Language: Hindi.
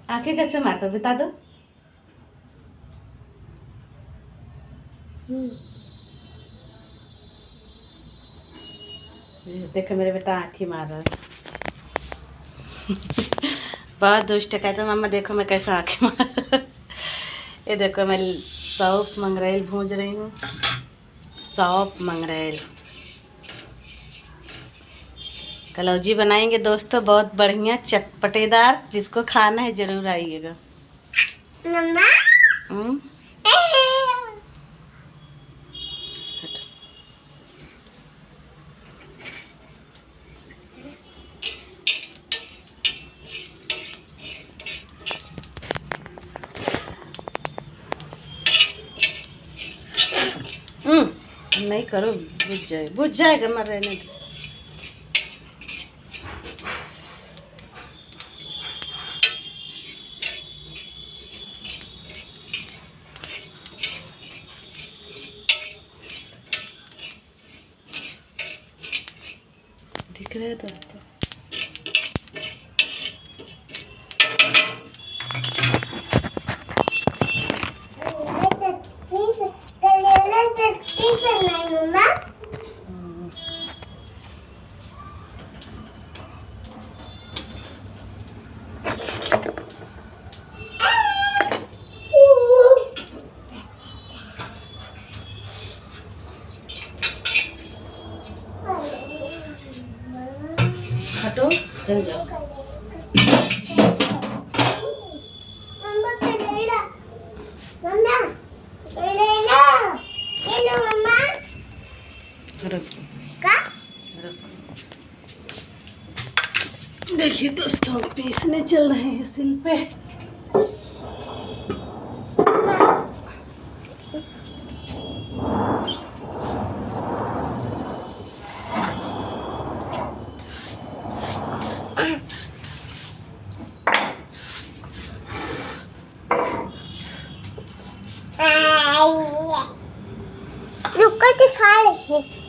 आंखें कैसे मारता हो बता दो। देखो मेरे बेटा आंखें मार रहा है। बहुत दुष्ट है। कहता मम्मा देखो मैं कैसे आंखें मार रहा है। ये देखो मैं सौंफ मंगरेल भूंज रही हूँ। सौंफ मंगरेल कलौजी बनाएंगे दोस्तों, बहुत बढ़िया चटपटेदार। जिसको खाना है जरूर आइएगा। नहीं करो, बुझ जाएगा मर रहने दो। दिख रहा है दोस्तों। हटो चल जाओ। देखिए दोस्तों पीसने चल रहे हैं सिल पे। रुको तो खा रहे